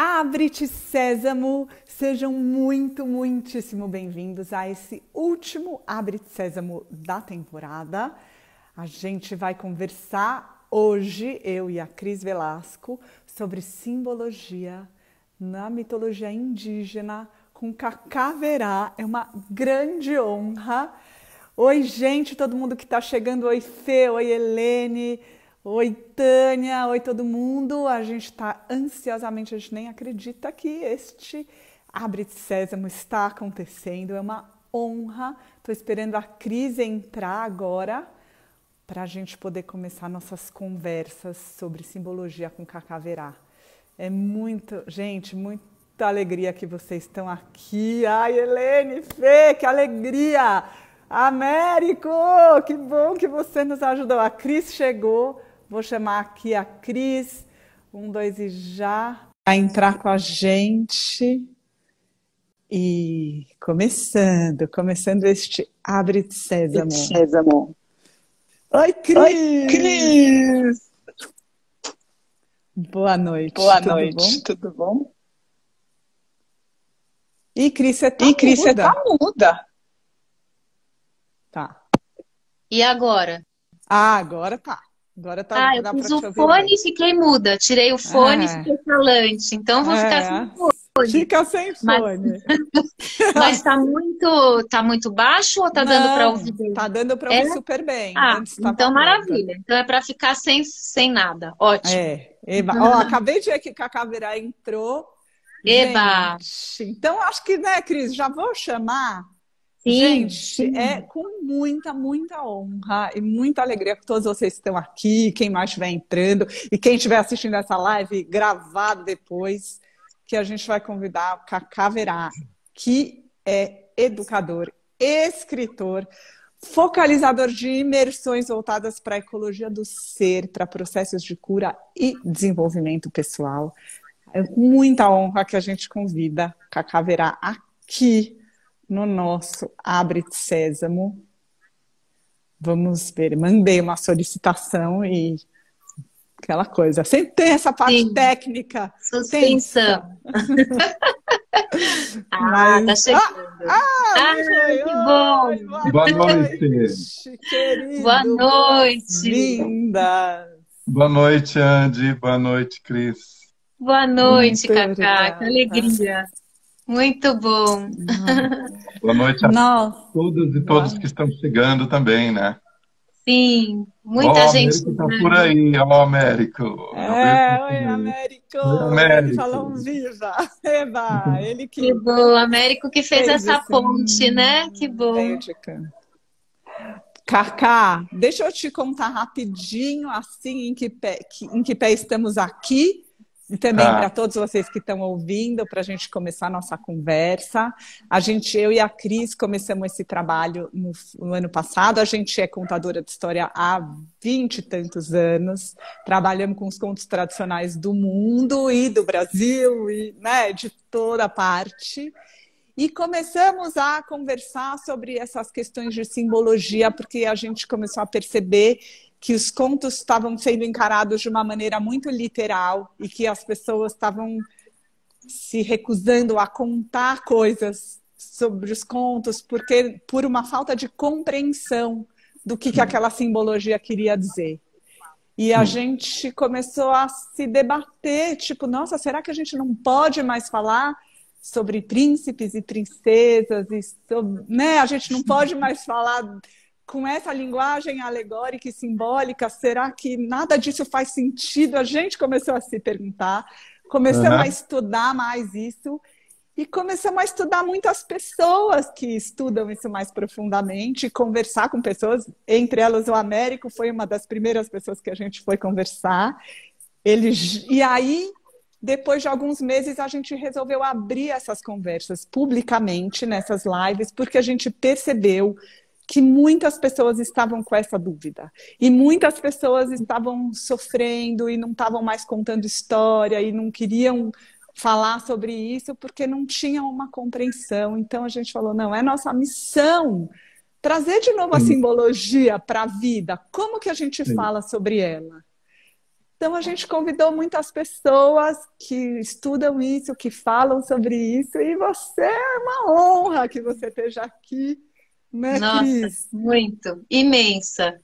Abre-te, Sésamo! Sejam muitíssimo bem-vindos a esse último Abre-te, Sésamo da temporada. A gente vai conversar hoje, eu e a Cris Velasco, sobre simbologia na mitologia indígena com Cacá Verá. É uma grande honra. Oi, gente, todo mundo que está chegando. Oi, Fê, oi, Helene. Oi, Tânia, oi todo mundo. A gente está ansiosamente, a gente nem acredita que este Abre-te Sésamo está acontecendo. É uma honra. Estou esperando a Cris entrar agora para a gente poder começar nossas conversas sobre simbologia com Cacá Verá. É muito, gente, muita alegria que vocês estão aqui. Ai, Helene, Fê, que alegria! Américo, que bom que você nos ajudou. A Cris chegou. Vou chamar aqui a Cris. 1, 2 e já. Vai entrar com a gente. E começando este Abre-te Sésamo. Sésamo. Oi, Cris! Oi, Cris! Boa noite. Boa tudo noite, bom? tudo bom? E Cris, você tá Cris, você muda? tá muda. Tá. E agora? Ah, agora tá. Agora tá, Eu dá pus para te o ouvir fone bem. e fiquei muda. Tirei o fone e fiquei falante. Então vou ficar sem fone. Fica sem Mas, fone. mas tá muito baixo ou tá dando para ouvir Não, bem? tá dando para É? ouvir super bem. Ah, Antes estava então muda. maravilha. Então é para ficar sem nada. Ótimo. Eba. Ó, acabei de ver que Cacá Verá entrou. Eba! Gente, então acho que, né, Cris, já vou chamar. Sim, Gente, é com muita honra e muita alegria que todos vocês estão aqui, quem mais estiver entrando e quem estiver assistindo essa live gravado depois, que a gente vai convidar o Cacá Verá, que é educador, escritor, focalizador de imersões voltadas para a ecologia do ser, para processos de cura e desenvolvimento pessoal. É com muita honra que a gente convida Cacá Verá aqui no nosso Abre-te Sésamo. Vamos ver, mandei uma solicitação e aquela coisa. Sempre tem essa parte sim. técnica. Suspensão. Tá chegando. Que bom. Boa noite. Querido. Boa noite. Linda. Boa noite, Andy. Boa noite, Cris. Boa noite, Muito Cacá. obrigada. Que alegria. Muito bom. Boa noite a Nossa. todas e todos que estão chegando também, né? Sim, muita gente. O Américo tá por aí, ó, Américo. Oi, Américo. Oi, Américo. Ele falou viva. Eba, ele Que bom, Américo que fez essa ponte, né? Que bom. Veio de canto. Cacá, deixa eu te contar rapidinho, assim, em que pé estamos aqui. E também para todos vocês que estão ouvindo, para a gente começar a nossa conversa. Eu e a Cris começamos esse trabalho no ano passado. A gente é contadora de história há 20 e tantos anos. Trabalhamos com os contos tradicionais do mundo e do Brasil, e, né, de toda parte. E começamos a conversar sobre essas questões de simbologia, porque a gente começou a perceber que os contos estavam sendo encarados de uma maneira muito literal e que as pessoas estavam se recusando a contar coisas sobre os contos por uma falta de compreensão do que aquela simbologia queria dizer. E a gente começou a se debater, tipo, nossa, será que a gente não pode mais falar sobre príncipes e princesas? Né? A gente não pode mais falar com essa linguagem alegórica e simbólica, será que nada disso faz sentido? A gente começou a se perguntar, começamos a estudar mais isso e começamos a estudar muitas pessoas que estudam isso mais profundamente, conversar com pessoas, entre elas o Américo foi uma das primeiras pessoas que a gente foi conversar. E aí, depois de alguns meses, a gente resolveu abrir essas conversas publicamente nessas lives, porque a gente percebeu que muitas pessoas estavam com essa dúvida. E muitas pessoas estavam sofrendo e não estavam mais contando história e não queriam falar sobre isso porque não tinham uma compreensão. Então a gente falou, não, é nossa missão trazer de novo a simbologia para a vida. Como que a gente fala sobre ela? Então, a gente convidou muitas pessoas que estudam isso, que falam sobre isso, e você é uma honra que você esteja aqui, né, Nossa, Cris? muito, imensa.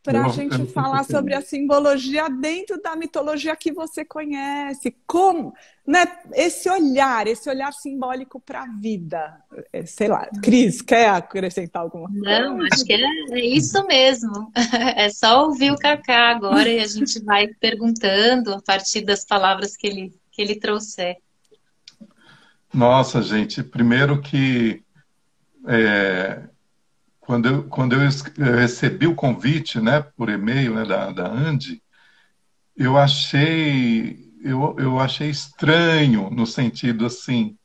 Para a Eu gente me sinto falar sobre a feliz. simbologia dentro da mitologia que você conhece, como, né, esse olhar simbólico para a vida. Sei lá, Cris, quer acrescentar alguma Não, coisa? acho que é isso mesmo. É só ouvir o Kaká agora e a gente vai perguntando a partir das palavras que ele trouxer. Nossa, gente, primeiro que eu recebi o convite, né, por e-mail, né, da Andy, eu achei estranho no sentido assim,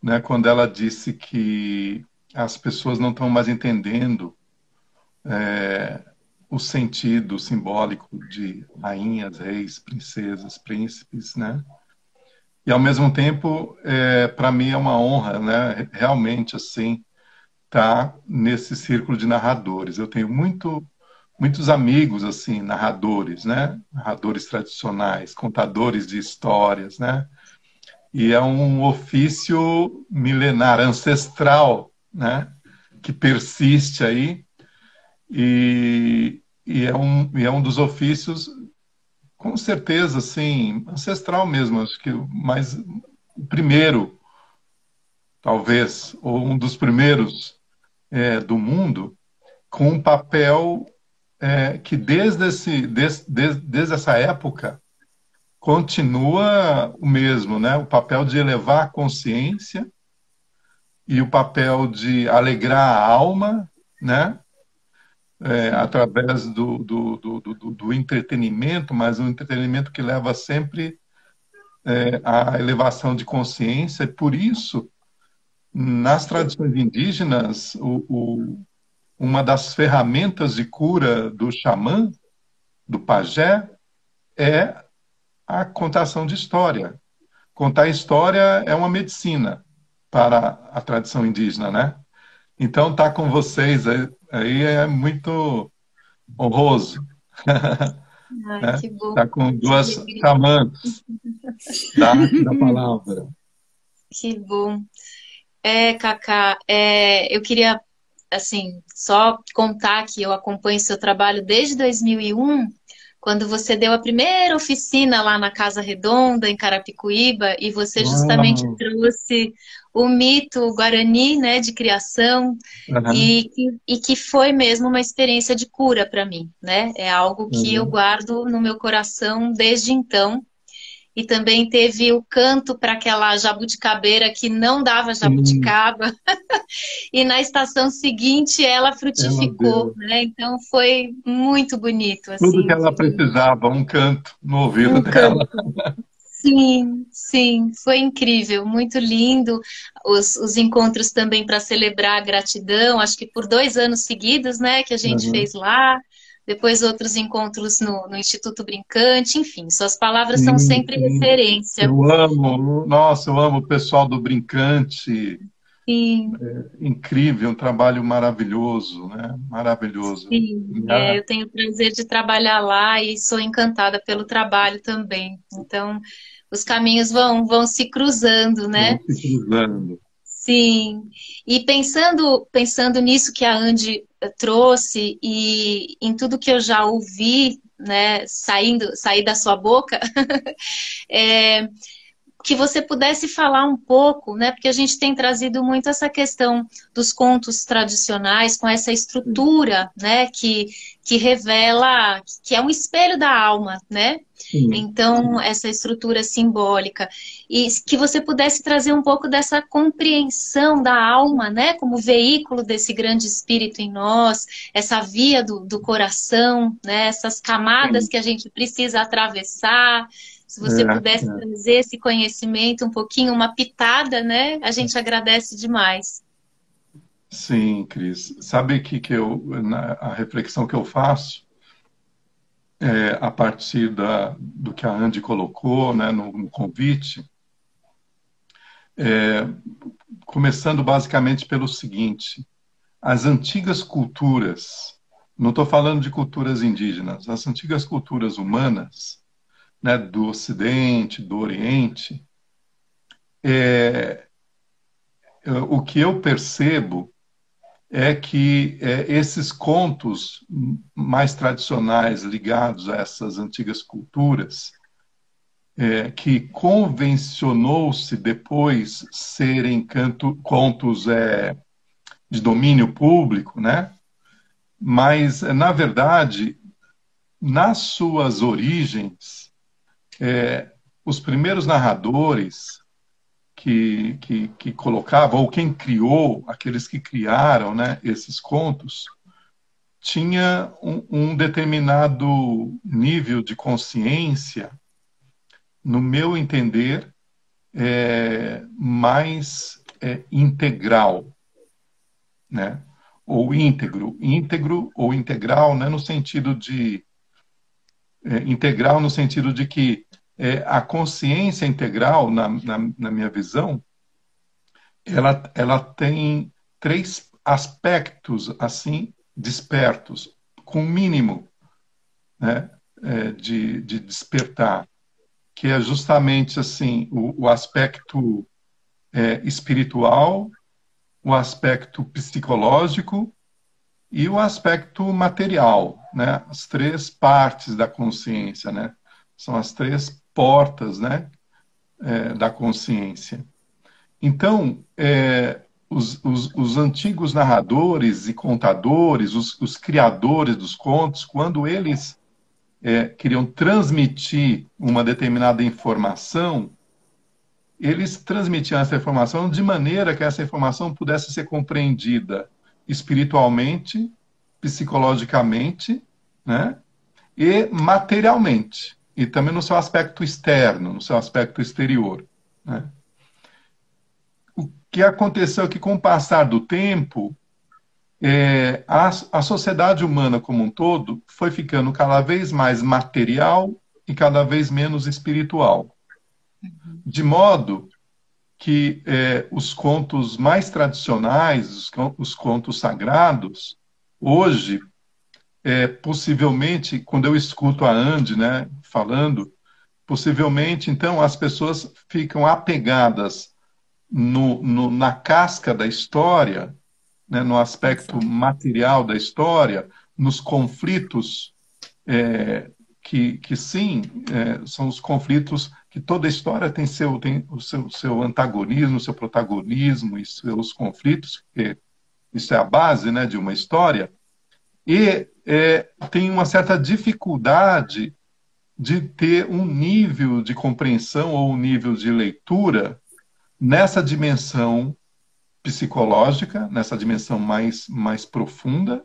né, quando ela disse que as pessoas não estão mais entendendo o sentido simbólico de rainhas, reis, princesas, príncipes, né? E ao mesmo tempo, para mim é uma honra, né, realmente assim, estar nesse círculo de narradores. Eu tenho muitos amigos assim, narradores, né? Narradores tradicionais, contadores de histórias, né? E é um ofício milenar, ancestral, né? Que persiste aí e é um dos ofícios, com certeza, assim, ancestral mesmo. Acho que mais o primeiro, talvez, ou um dos primeiros do mundo, com um papel que desde essa época continua o mesmo, né? O papel de elevar a consciência e o papel de alegrar a alma, né? Através do entretenimento, mas um entretenimento que leva sempre à elevação de consciência. E por isso, nas tradições indígenas, uma das ferramentas de cura do xamã, do pajé, é a contação de história. Contar história é uma medicina para a tradição indígena, né? Então, estar com vocês aí é muito honroso, Ai, né? que bom, Estar com que duas alegria, xamãs da arte da palavra. que bom. Kaká, eu queria, assim, só contar que eu acompanho seu trabalho desde 2001, quando você deu a primeira oficina lá na Casa Redonda, em Carapicuíba, e você justamente Uau! trouxe o mito guarani, né, de criação, Aham, e que foi mesmo uma experiência de cura para mim, né? É algo que eu aham. guardo no meu coração desde então. E também teve o canto para aquela jabuticabeira que não dava Sim, jabuticaba, e na estação seguinte ela ela frutificou, deu né? Então foi muito bonito, tudo que assim. ela precisava, um canto no ouvido Um dela. canto. Sim, sim, foi incrível, muito lindo. Os encontros também para celebrar a gratidão, acho que por 2 anos seguidos, né, que a gente Aham. fez lá. Depois outros encontros no Instituto Brincante, enfim, suas palavras são Sim, sempre sim. referência. Eu amo, nossa, eu amo o pessoal do Brincante. Sim. Incrível, um trabalho maravilhoso, né? Maravilhoso. Sim, eu tenho o prazer de trabalhar lá e sou encantada pelo trabalho também. Então, os caminhos vão se cruzando, Vão né? se cruzando. Sim. E pensando nisso que a Andy trouxe e em tudo que eu já ouvi, né, sair da sua boca, é, que você pudesse falar um pouco, né? Porque a gente tem trazido muito essa questão dos contos tradicionais com essa estrutura, né? Que revela, que é um espelho da alma, né? Sim. Então, essa estrutura simbólica. E que você pudesse trazer um pouco dessa compreensão da alma, né? Como veículo desse grande espírito em nós, essa via do coração, né? Essas camadas Sim. que a gente precisa atravessar. Se você É, pudesse é. trazer esse conhecimento um pouquinho, uma pitada, né? A gente agradece demais. Sim, Cris. Sabe que a reflexão que eu faço a partir do que a Andy colocou, né, no convite, é, começando basicamente pelo seguinte: as antigas culturas, não estou falando de culturas indígenas, as antigas culturas humanas, né, do Ocidente, do Oriente, o que eu percebo é que esses contos mais tradicionais ligados a essas antigas culturas, que convencionou-se depois serem contos de domínio público, né? Mas, na verdade, nas suas origens, os primeiros narradores que colocavam, ou quem criou, aqueles que criaram, né, esses contos, tinha um determinado nível de consciência, no meu entender, mais integral, né? Ou íntegro ou integral, né, no sentido de integral no sentido de que a consciência integral, na minha visão, ela tem 3 aspectos assim despertos, com mínimo, né, de despertar, que é justamente assim o aspecto espiritual, o aspecto psicológico e o aspecto material, né? As 3 partes da consciência, né? São as 3 portas, né, da consciência. Então, os antigos narradores e contadores, os criadores dos contos, quando eles queriam transmitir uma determinada informação, eles transmitiam essa informação de maneira que essa informação pudesse ser compreendida espiritualmente, psicologicamente, né, e materialmente, e também no seu aspecto externo, no seu aspecto exterior, né. O que aconteceu é que, com o passar do tempo, a sociedade humana como um todo foi ficando cada vez mais material e cada vez menos espiritual. De modo que os contos mais tradicionais, os contos sagrados, hoje, possivelmente, quando eu escuto a Andy, né, falando, possivelmente, então, as pessoas ficam apegadas na casca da história, né, no aspecto material da história, nos conflitos que sim, são os conflitos que toda história tem o seu antagonismo, o seu protagonismo e seus conflitos, porque isso é a base, né, de uma história, e tem uma certa dificuldade de ter um nível de compreensão ou um nível de leitura nessa dimensão psicológica, nessa dimensão mais profunda,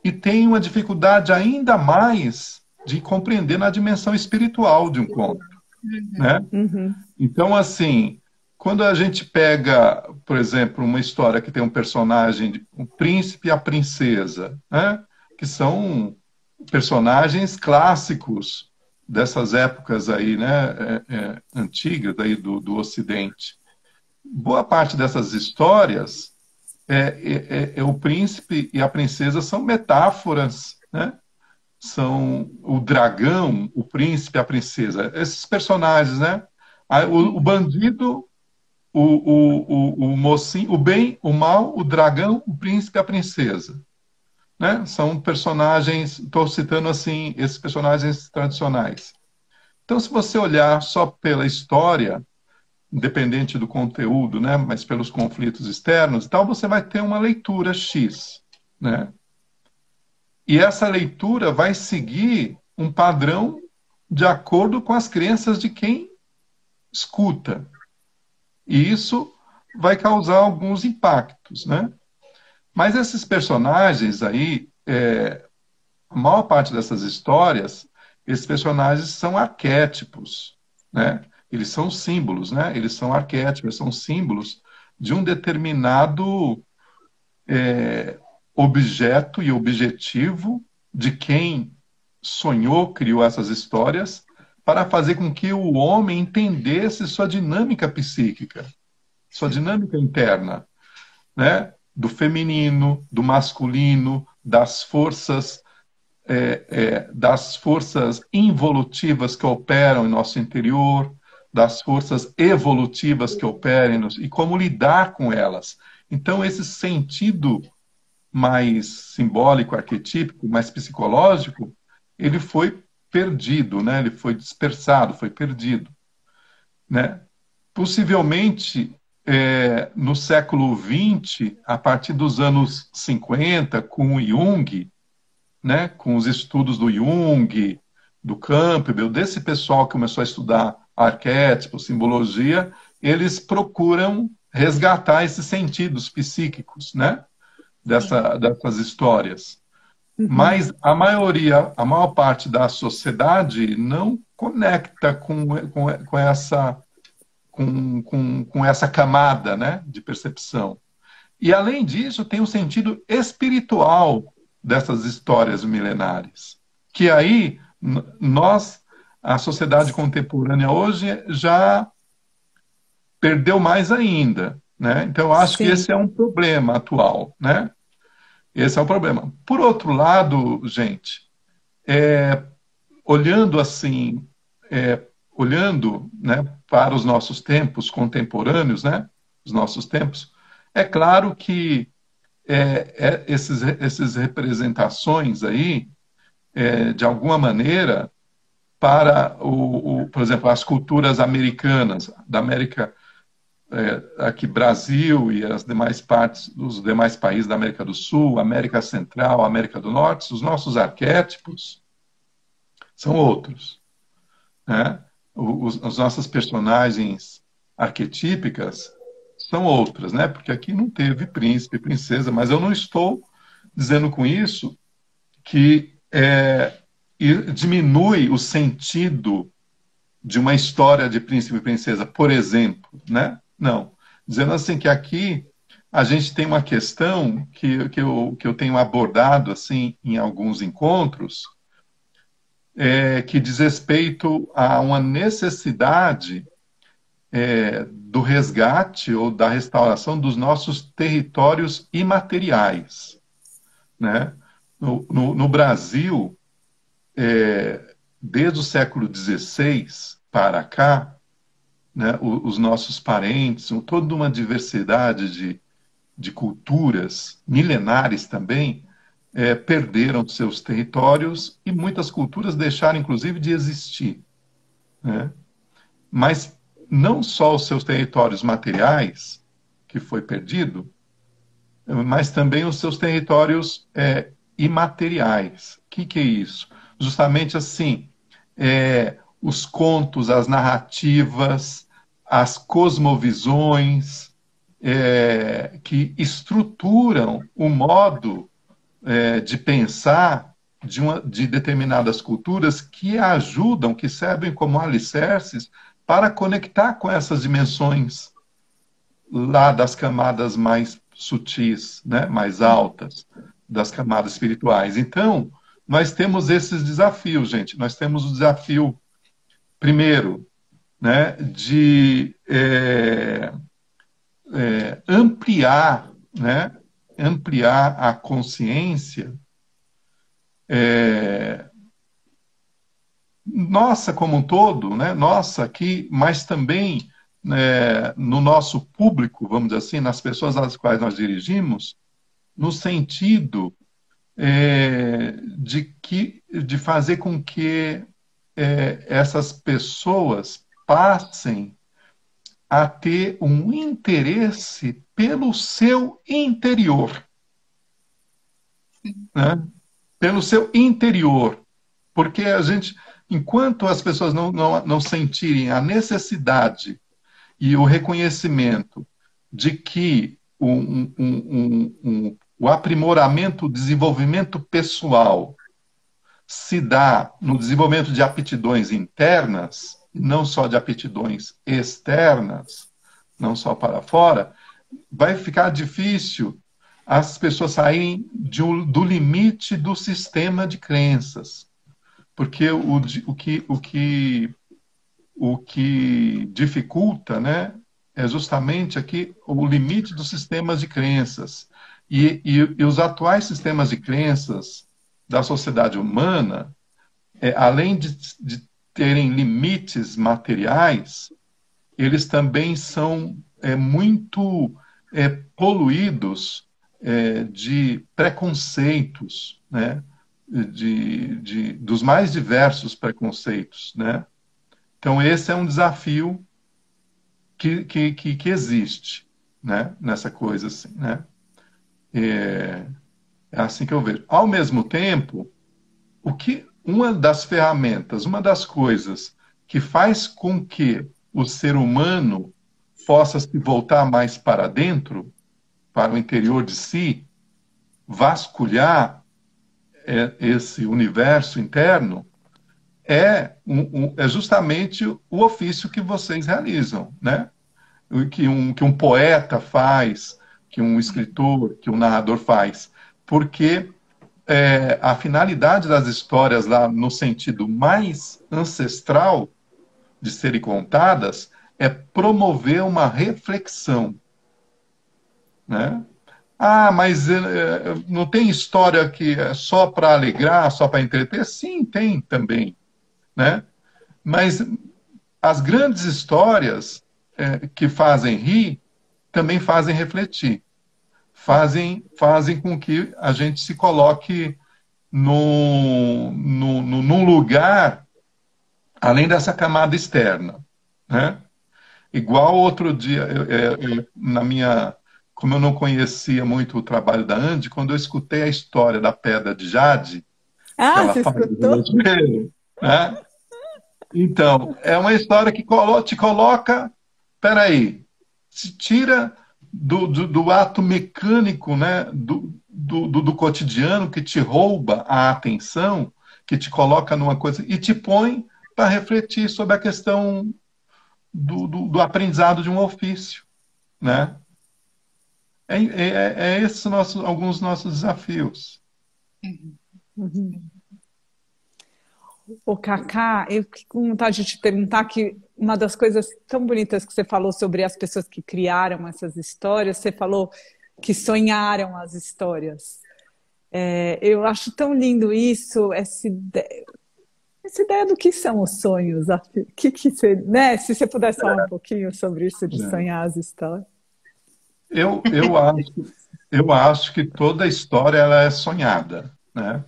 e tem uma dificuldade ainda mais de compreender na dimensão espiritual de um conto, né? Uhum. Então, assim, quando a gente pega, por exemplo, uma história que tem um personagem, um príncipe e a princesa, né, que são personagens clássicos dessas épocas aí, né, antigas aí do Ocidente. Boa parte dessas histórias, o príncipe e a princesa são metáforas, né? São o dragão, o príncipe, a princesa, esses personagens, né? O bandido, o mocinho, o bem, o mal, o dragão, o príncipe, a princesa, né? São personagens, estou citando assim, esses personagens tradicionais. Então, se você olhar só pela história, independente do conteúdo, né, mas pelos conflitos externos e tal, você vai ter uma leitura X, né? E essa leitura vai seguir um padrão de acordo com as crenças de quem escuta. E isso vai causar alguns impactos, né? Mas esses personagens aí, a maior parte dessas histórias, esses personagens são arquétipos, né? Eles são símbolos, né? Eles são arquétipos, são símbolos de um determinado objeto e objetivo de quem sonhou, criou essas histórias, para fazer com que o homem entendesse sua dinâmica psíquica, sua dinâmica interna, né? Do feminino, do masculino, das forças involutivas que operam em nosso interior, das forças evolutivas que operam e como lidar com elas. Então, esse sentido mais simbólico, arquetípico, mais psicológico, ele foi perdido, né? Ele foi dispersado, foi perdido, né? Possivelmente, no século XX, a partir dos anos 50, com o Jung, né? Com os estudos do Jung, do Campbell, desse pessoal que começou a estudar arquétipo, simbologia, eles procuram resgatar esses sentidos psíquicos, né? Dessas histórias. Mas a maior parte da sociedade não conecta com essa camada, né, de percepção. E, além disso, tem um sentido espiritual dessas histórias milenares, que aí a sociedade contemporânea hoje já perdeu mais ainda, né? Então, eu acho que esse é um problema atual, né? Esse é o problema. Por outro lado, gente, olhando assim, né, para os nossos tempos contemporâneos, né, os nossos tempos, é claro que esses representações aí, de alguma maneira, para por exemplo, as culturas americanas, da América, aqui Brasil e as demais partes, os demais países da América do Sul, América Central, América do Norte, os nossos arquétipos são outros, né? As nossas personagens arquetípicas são outras, né? Porque aqui não teve príncipe, princesa, mas eu não estou dizendo com isso que diminui o sentido de uma história de príncipe e princesa, por exemplo, né? Não. Dizendo assim que aqui a gente tem uma questão que eu tenho abordado assim em alguns encontros, que diz respeito a uma necessidade do resgate ou da restauração dos nossos territórios imateriais, né? No Brasil, desde o século XVI para cá, né, os nossos parentes, toda uma diversidade de culturas milenares também, perderam seus territórios e muitas culturas deixaram, inclusive, de existir, né? Mas não só os seus territórios materiais, que foi perdido, mas também os seus territórios imateriais. O que é isso? Justamente assim, os contos, as narrativas, as cosmovisões, que estruturam o modo de pensar de determinadas culturas, que ajudam, que servem como alicerces para conectar com essas dimensões lá das camadas mais sutis, né, mais altas, das camadas espirituais. Então, nós temos esses desafios, gente. Nós temos o desafio, primeiro, né, de ampliar, né, ampliar a consciência nossa como um todo, né, nossa aqui, mas também no nosso público, vamos dizer assim, nas pessoas às quais nós dirigimos, no sentido de fazer com que essas pessoas passem a ter um interesse pelo seu interior, né? Pelo seu interior, porque a gente, enquanto as pessoas não sentirem a necessidade e o reconhecimento de que o aprimoramento, o desenvolvimento pessoal se dá no desenvolvimento de aptidões internas, não só de aptidões externas, não só para fora, vai ficar difícil as pessoas saírem do limite do sistema de crenças. Porque o que dificulta, né, é justamente aqui o limite dos sistemas de crenças. E os atuais sistemas de crenças da sociedade humana, além de terem limites materiais, eles também são muito poluídos de preconceitos, né? Dos mais diversos preconceitos, né? Então, esse é um desafio que existe, né? Nessa coisa assim, né? É assim que eu vejo. Ao mesmo tempo, uma das ferramentas, uma das coisas que faz com que o ser humano possa se voltar mais para dentro, para o interior de si, vasculhar esse universo interno, é justamente o ofício que vocês realizam, né? Que um poeta faz, que um escritor, que um narrador faz. Porque a finalidade das histórias lá, no sentido mais ancestral de serem contadas, é promover uma reflexão, né? Ah, mas não tem história que é só para alegrar, só para entreter? Sim, tem também, né? Mas as grandes histórias que fazem rir também fazem refletir, fazem com que a gente se coloque num lugar além dessa camada externa, né? Igual outro dia, como eu não conhecia muito o trabalho da Andy, quando eu escutei a história da pedra de Jade, que Ah, ela você faz do escutou? relógio, né? Então, é uma história que te coloca, peraí, te tira do ato mecânico, né? Do cotidiano que te rouba a atenção, que te coloca numa coisa e te põe para refletir sobre a questão do aprendizado de um ofício, né? Esses alguns nossos desafios. Uhum. Ô, Cacá, eu fiquei com vontade de te perguntar que uma das coisas tão bonitas que você falou sobre as pessoas que criaram essas histórias, você falou que sonharam as histórias. Eu acho tão lindo isso, essa ideia do que são os sonhos. Que você, né? Se você pudesse falar um pouquinho sobre isso de É. sonhar as histórias. Eu acho que toda história ela é sonhada, né?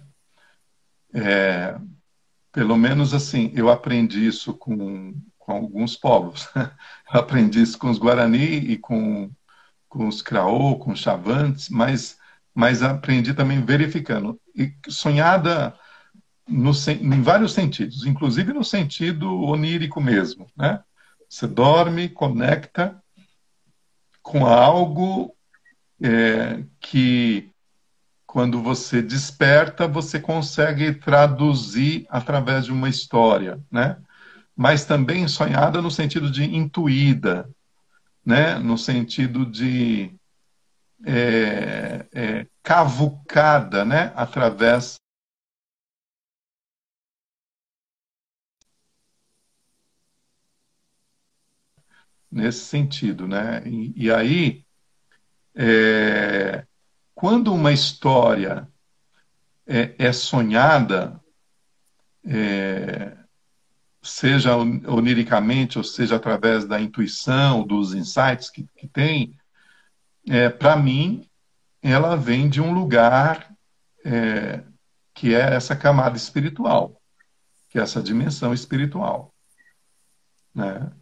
Pelo menos assim, eu aprendi isso com alguns povos. Eu aprendi isso com os Guarani e com os Craô, com os Chavantes, mas aprendi também verificando. E sonhada em vários sentidos, inclusive no sentido onírico mesmo, né? Você dorme, conecta com algo que, quando você desperta, você consegue traduzir através de uma história, né? Mas também sonhada no sentido de intuída, né? No sentido de cavucada, né? Através nesse sentido, né? E aí, quando uma história é sonhada, seja oniricamente, ou seja através da intuição, dos insights que tem, para mim, ela vem de um lugar que é essa camada espiritual, que é essa dimensão espiritual, né?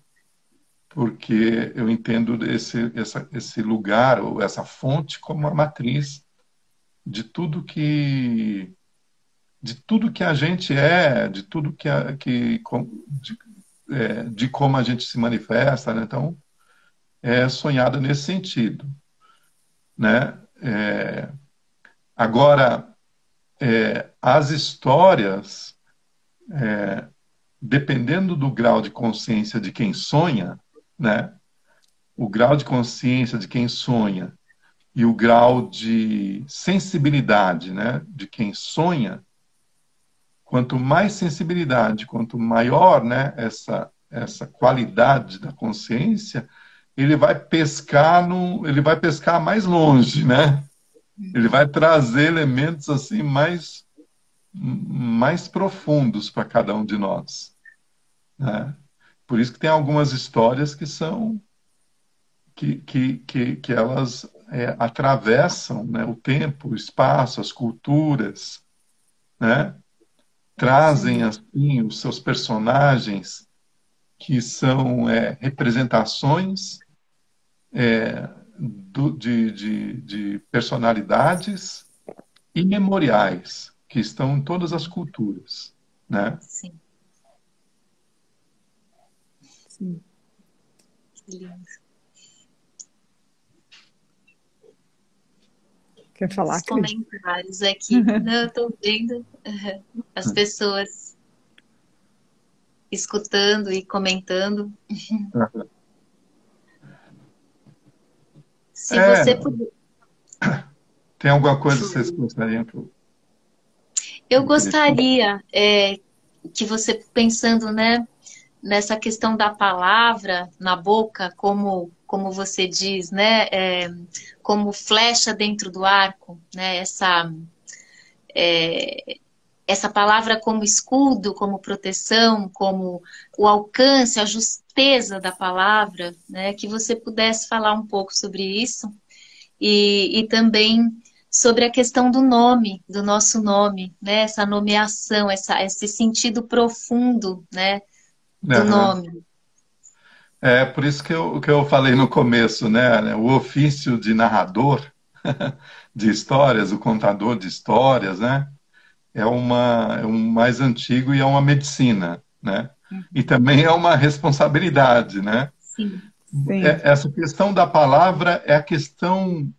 Porque eu entendo esse lugar, ou essa fonte, como a matriz de tudo que a gente de tudo de como a gente se manifesta, né? Então, é sonhada nesse sentido, né? Agora, as histórias, dependendo do grau de consciência de quem sonha, né? O grau de consciência de quem sonha e o grau de sensibilidade, né, de quem sonha, quanto mais sensibilidade, quanto maior, né, essa qualidade da consciência, ele vai pescar mais longe, né? Ele vai trazer elementos assim mais profundos para cada um de nós, né? Por isso que tem algumas histórias que são que elas atravessam, né, o tempo, o espaço, as culturas, né? Trazem assim os seus personagens que são representações de personalidades imemoriais que estão em todas as culturas, né? Sim. Sim. Que lindo. Quer falar, Os Cris? comentários aqui. Não, eu tô vendo as pessoas escutando e comentando. Se É, você puder. tem alguma coisa que vocês gostariam que Eu gostaria que você, pensando, né, nessa questão da palavra na boca, como você diz, né, como flecha dentro do arco, né, essa palavra como escudo, como proteção, como o alcance, a justeza da palavra, né, que você pudesse falar um pouco sobre isso e também sobre a questão do nome, do nosso nome, né, essa nomeação, esse sentido profundo, né, do Aham. nome. É por isso que eu falei no começo, né? O ofício de narrador de histórias, o contador de histórias, né? É um mais antigo e é uma medicina, né? E também é uma responsabilidade, né? Sim, Sim. Essa questão da palavra é a questão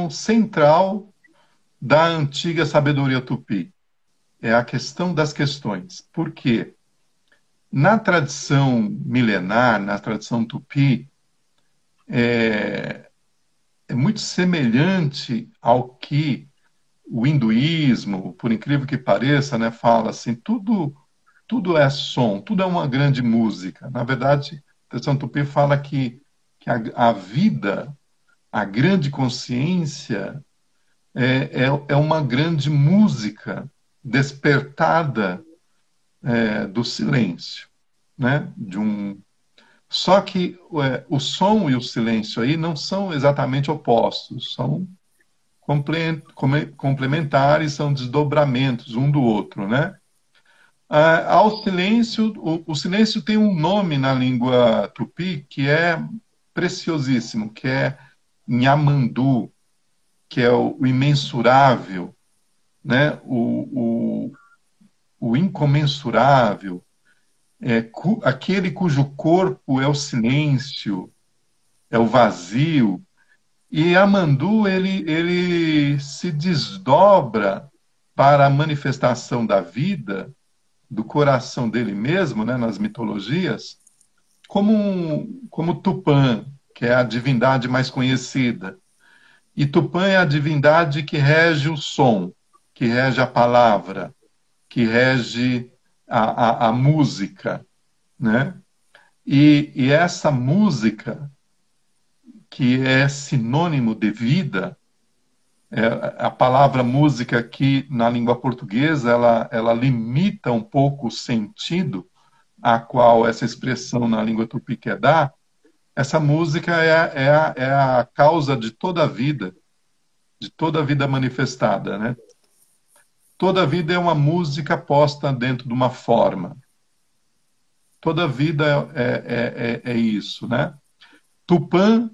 central da antiga sabedoria tupi. É a questão das questões. Por quê? Na tradição milenar, na tradição tupi, é muito semelhante ao que o hinduísmo, por incrível que pareça, né, fala assim, tudo é som, tudo é uma grande música. Na verdade, a tradição tupi fala que a vida, a grande consciência, é uma grande música despertada do silêncio, né? Só que o som e o silêncio aí não são exatamente opostos, são complementares, são desdobramentos um do outro, né? Ao silêncio, o silêncio tem um nome na língua tupi que é preciosíssimo, que é Nhamandu, que é o imensurável, né? O incomensurável, aquele cujo corpo é o silêncio, é o vazio. E Amandu, ele se desdobra para a manifestação da vida, do coração dele mesmo, né, nas mitologias, como Tupã, que é a divindade mais conhecida. E Tupã é a divindade que rege o som, que rege a palavra, que rege a música, né? E essa música, que é sinônimo de vida, a palavra música aqui na língua portuguesa, ela limita um pouco o sentido a qual essa expressão na língua tupi quer dar. Essa música é a causa de toda a vida manifestada, né? Toda vida é uma música posta dentro de uma forma. Toda vida é isso, né? Tupã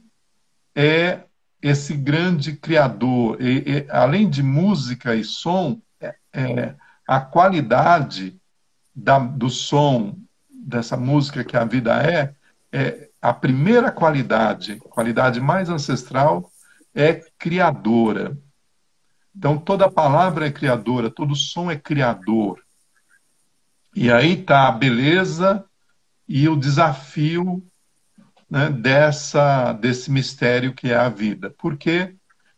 é esse grande criador. Além de música e som, a qualidade do som, dessa música que a vida é a primeira qualidade mais ancestral, é criadora. Então, toda palavra é criadora, todo som é criador. E aí está a beleza e o desafio, né, desse mistério que é a vida. Porque,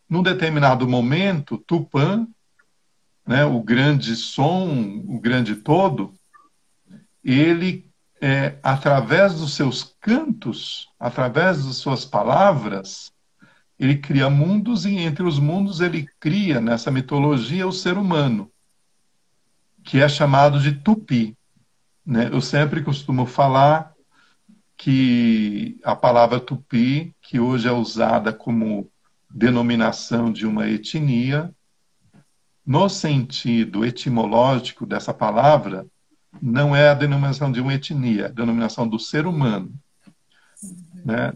num determinado momento, Tupã, né, o grande som, o grande todo, ele, através dos seus cantos, através das suas palavras, ele cria mundos e entre os mundos ele cria, nessa mitologia, o ser humano, que é chamado de Tupi, né? Eu sempre costumo falar que a palavra Tupi, que hoje é usada como denominação de uma etnia, no sentido etimológico dessa palavra, não é a denominação de uma etnia, é a denominação do ser humano, né?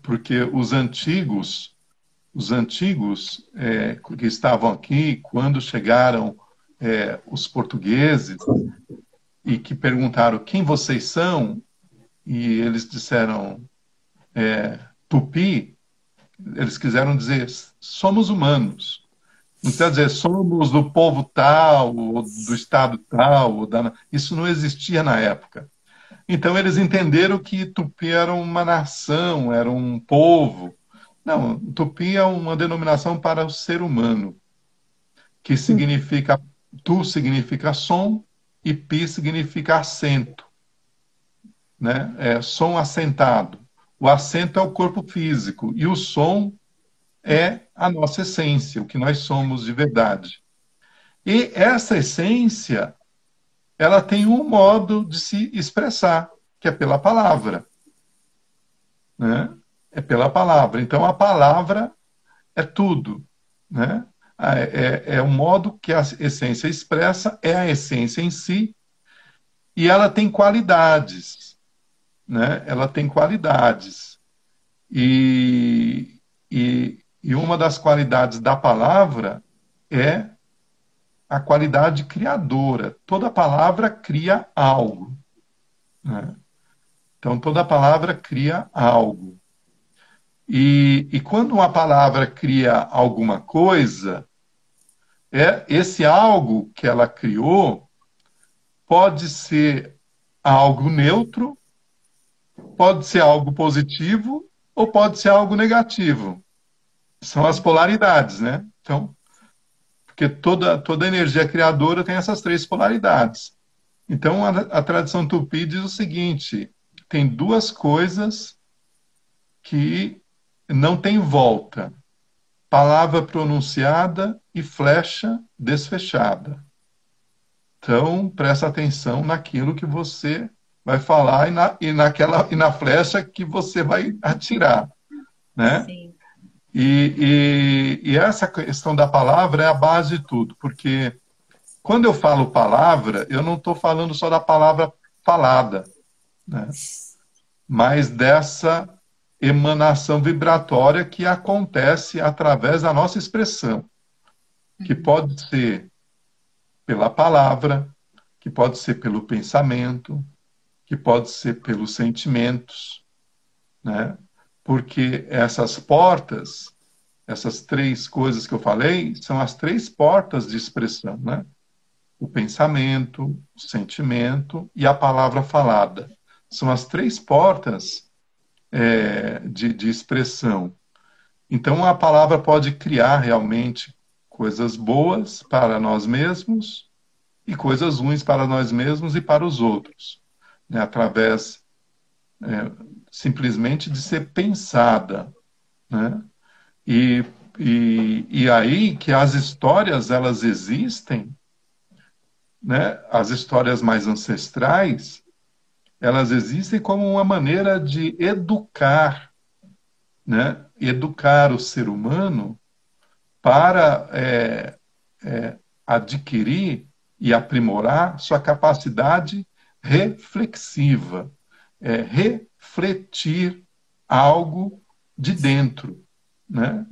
Porque os antigos que estavam aqui, quando chegaram os portugueses e que perguntaram quem vocês são, e eles disseram Tupi, eles quiseram dizer somos humanos. Não quer dizer somos do povo tal, ou do estado tal, isso não existia na época. Então eles entenderam que Tupi era uma nação, era um povo. Não, Tupi é uma denominação para o ser humano, que significa, Tu significa som e Pi significa assento, né? É som assentado. O assento é o corpo físico e o som é a nossa essência, o que nós somos de verdade. E essa essência, ela tem um modo de se expressar, que é pela palavra, né? É pela palavra. Então, a palavra é tudo, né? É o modo que a essência expressa, é a essência em si, e ela tem qualidades, né? Ela tem qualidades. E uma das qualidades da palavra é a qualidade criadora. Toda palavra cria algo, né? Então, toda palavra cria algo. E quando uma palavra cria alguma coisa, esse algo que ela criou pode ser algo neutro, pode ser algo positivo ou pode ser algo negativo. São as polaridades, né? Então, porque toda energia criadora tem essas três polaridades. Então, a tradição tupi diz o seguinte: tem duas coisas que não tem volta: palavra pronunciada e flecha desfechada. Então, presta atenção naquilo que você vai falar e na flecha que você vai atirar, né? Sim. E essa questão da palavra é a base de tudo, porque quando eu falo palavra, eu não estou falando só da palavra falada, né? Mas dessa emanação vibratória que acontece através da nossa expressão, que pode ser pela palavra, que pode ser pelo pensamento, que pode ser pelos sentimentos, né? Porque essas portas, essas três coisas que eu falei, são as três portas de expressão, né? O pensamento, o sentimento e a palavra falada. São as três portas de expressão. Então, a palavra pode criar realmente coisas boas para nós mesmos e coisas ruins para nós mesmos e para os outros, né? Através simplesmente de ser pensada, né? E aí que as histórias, elas existem, né? As histórias mais ancestrais, elas existem como uma maneira de educar, né? Educar o ser humano para adquirir e aprimorar sua capacidade reflexiva, refletir algo de dentro, né?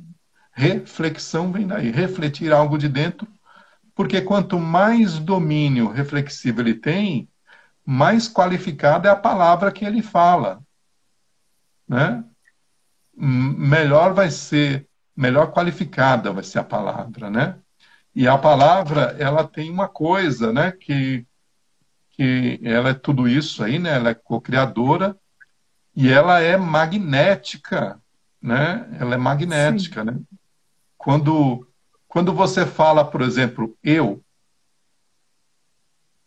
Reflexão vem daí, refletir algo de dentro, porque quanto mais domínio reflexivo ele tem, mais qualificada é a palavra que ele fala, né? Melhor qualificada vai ser a palavra, né? E a palavra, ela tem uma coisa, né? Que ela é tudo isso aí, né? Ela é co-criadora e ela é magnética, né? Ela é magnética, né? Quando você fala, por exemplo, eu,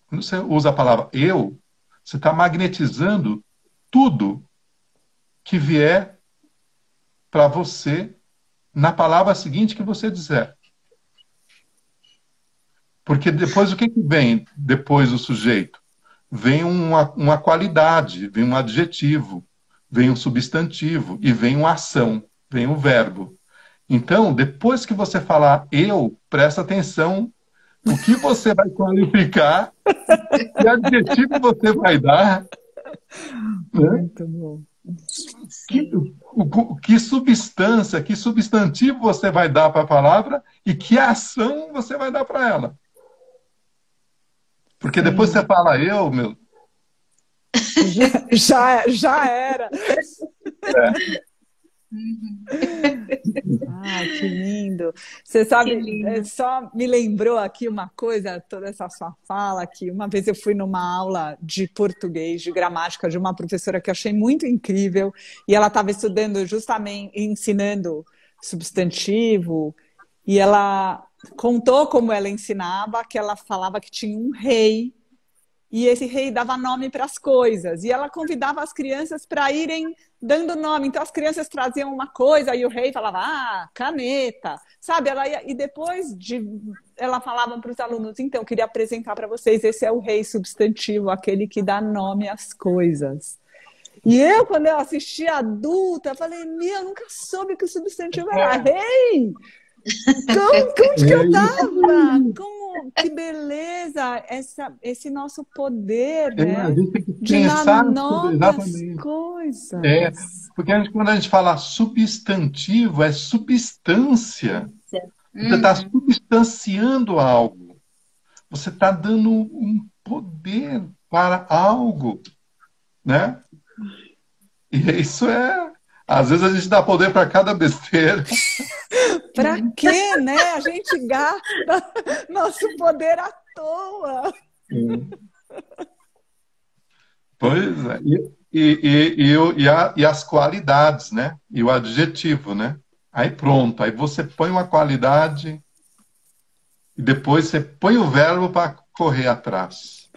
quando você usa a palavra eu, você está magnetizando tudo que vier para você na palavra seguinte que você disser. Porque depois o que vem depois do sujeito? Vem uma qualidade, vem um adjetivo, vem um substantivo e vem uma ação, vem um verbo. Então, depois que você falar eu, presta atenção o que você vai qualificar, que adjetivo você vai dar, né? Muito bom. Que substância, que substantivo você vai dar para a palavra e que ação você vai dar para ela. Porque depois você fala eu, meu... Já era. Ai, que lindo. Você sabe, só me lembrou aqui uma coisa, toda essa sua fala, que uma vez eu fui numa aula de português, de gramática, de uma professora que eu achei muito incrível, e ela estava estudando justamente, ensinando substantivo, e ela contou como ela ensinava, que ela falava que tinha um rei, e esse rei dava nome para as coisas. E ela convidava as crianças para irem dando nome. Então as crianças traziam uma coisa e o rei falava, caneta. Sabe? E depois ela falava para os alunos, então, eu queria apresentar para vocês, esse é o rei substantivo, aquele que dá nome às coisas. E eu, quando eu assisti adulta, eu falei, eu nunca soube que o substantivo era rei. Onde que eu tava? Que beleza esse nosso poder, né? A gente tem que de pensar novas exatamente. Coisas. Porque quando a gente fala substantivo, é substância. Você está substanciando algo. Você está dando um poder para algo, né? E isso às vezes a gente dá poder para cada besteira. Pra quê, né? A gente gasta nosso poder à toa. Pois é. E as qualidades, né? E o adjetivo, né? Aí pronto. Aí você põe uma qualidade e depois você põe o verbo para correr atrás.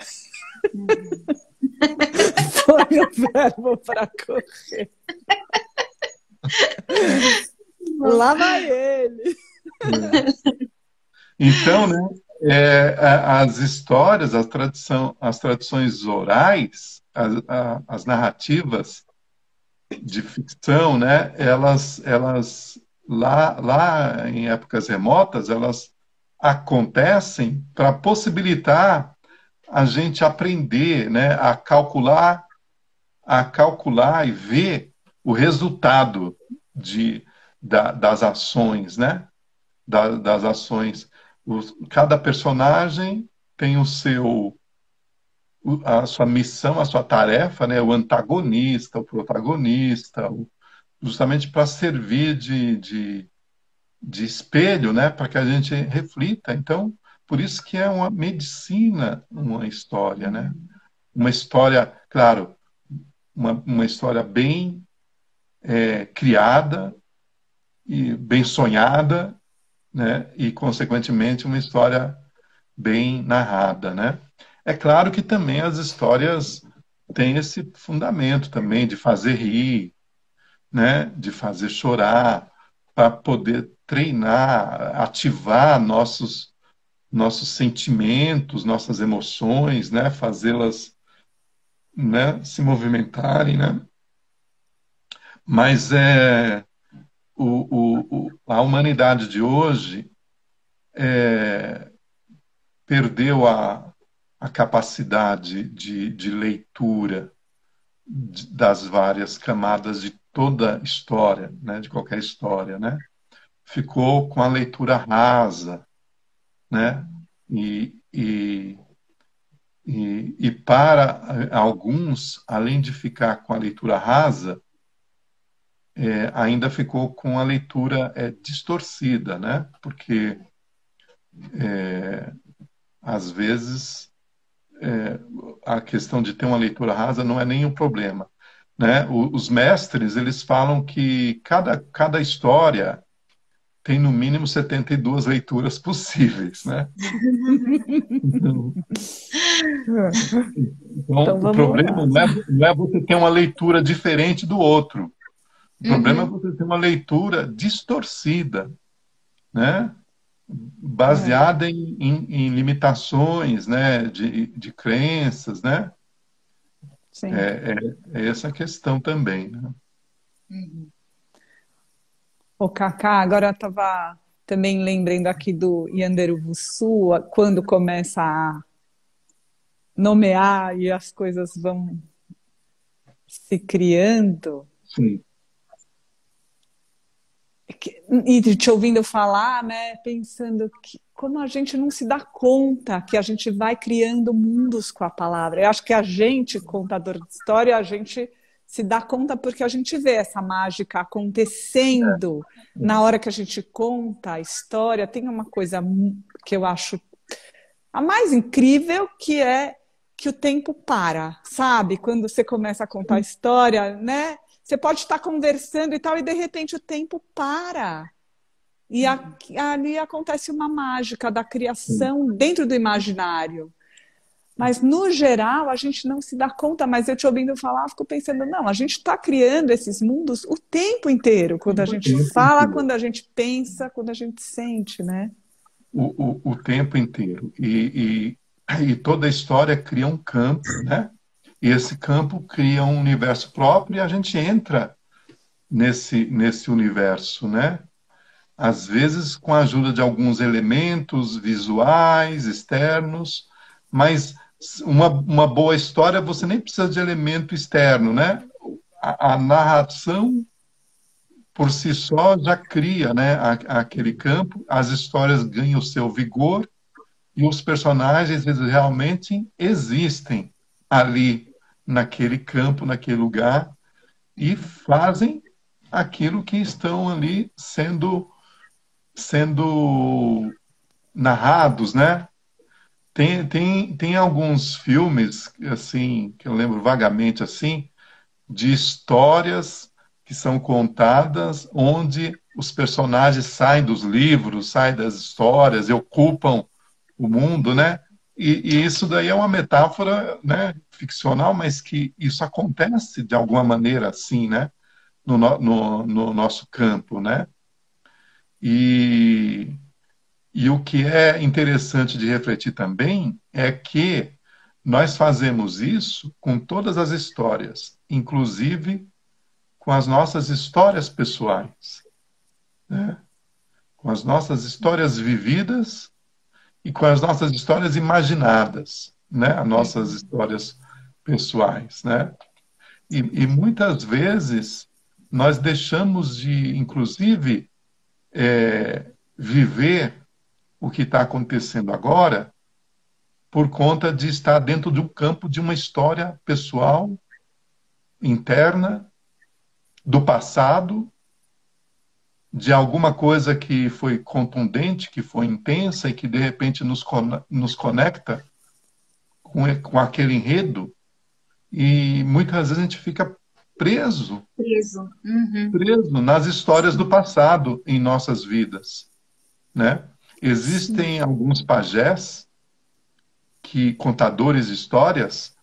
Põe o verbo para correr. Lá vai ele. Então, né, as histórias, as tradições orais, as narrativas de ficção, né, elas lá em épocas remotas, elas acontecem para possibilitar a gente aprender, né, a calcular e ver o resultado das ações, né? Das ações. Cada personagem tem a sua missão, a sua tarefa, né? O antagonista, o protagonista, justamente para servir de espelho, né? Para que a gente reflita. Então, por isso que é uma medicina, uma história, né? Uma história, claro, uma história bem criada e bem sonhada, né? E, consequentemente, uma história bem narrada, né? É claro que também as histórias têm esse fundamento também de fazer rir, né? De fazer chorar, para poder treinar, ativar nossos sentimentos, nossas emoções, né? Fazê-las, né? Se movimentarem, né? Mas a humanidade de hoje perdeu a capacidade de leitura das várias camadas de toda história, né? De qualquer história, né? Ficou com a leitura rasa, né? E para alguns, além de ficar com a leitura rasa, ainda ficou com a leitura distorcida, né? Porque às vezes a questão de ter uma leitura rasa não é nenhum problema, né? Os mestres, eles falam que cada história tem no mínimo 72 leituras possíveis, né? Então o problema não é você ter uma leitura diferente do outro. O problema é você ter uma leitura distorcida, né? Baseada em limitações, né? De crenças, né? Sim. É essa a questão também, né? O Cacá, agora eu estava também lembrando aqui do Yanderuvuçu, quando começa a nomear e as coisas vão se criando. Sim. E te ouvindo falar, né, pensando que como a gente não se dá conta que a gente vai criando mundos com a palavra. Eu acho que a gente, contador de história, a gente se dá conta porque a gente vê essa mágica acontecendo na hora que a gente conta a história. Tem uma coisa que eu acho a mais incrível, que é que o tempo para, sabe? Quando você começa a contar a história, né? Você pode estar conversando e tal, e de repente o tempo para. E ali acontece uma mágica da criação dentro do imaginário. Mas, no geral, a gente não se dá conta. Mas eu te ouvindo falar, fico pensando, não, a gente está criando esses mundos o tempo inteiro. Quando a gente fala, quando a gente pensa, quando a gente sente, né? O tempo inteiro. E toda a história cria um campo, né? E esse campo cria um universo próprio e a gente entra nesse universo, né? Às vezes com a ajuda de alguns elementos visuais, externos, mas uma boa história você nem precisa de elemento externo, né? A narração por si só já cria, né, aquele campo, as histórias ganham o seu vigor e os personagens eles realmente existem ali naquele campo, naquele lugar e fazem aquilo que estão ali sendo narrados, né? Tem alguns filmes, assim, que eu lembro vagamente, assim, de histórias que são contadas onde os personagens saem dos livros, saem das histórias e ocupam o mundo, né? E isso daí é uma metáfora, né, ficcional, mas que isso acontece de alguma maneira assim, né? No nosso campo, né? E o que é interessante de refletir também é que nós fazemos isso com todas as histórias, inclusive com as nossas histórias pessoais, né? Com as nossas histórias vividas e com as nossas histórias imaginadas, né? As nossas histórias pessoais, né? E muitas vezes nós deixamos de, inclusive, viver o que está acontecendo agora por conta de estar dentro de um campo de uma história pessoal, interna, do passado, de alguma coisa que foi contundente, que foi intensa e que de repente nos conecta com aquele enredo e muitas vezes a gente fica preso nas histórias do passado em nossas vidas, né? Existem alguns pajés, contadores de histórias,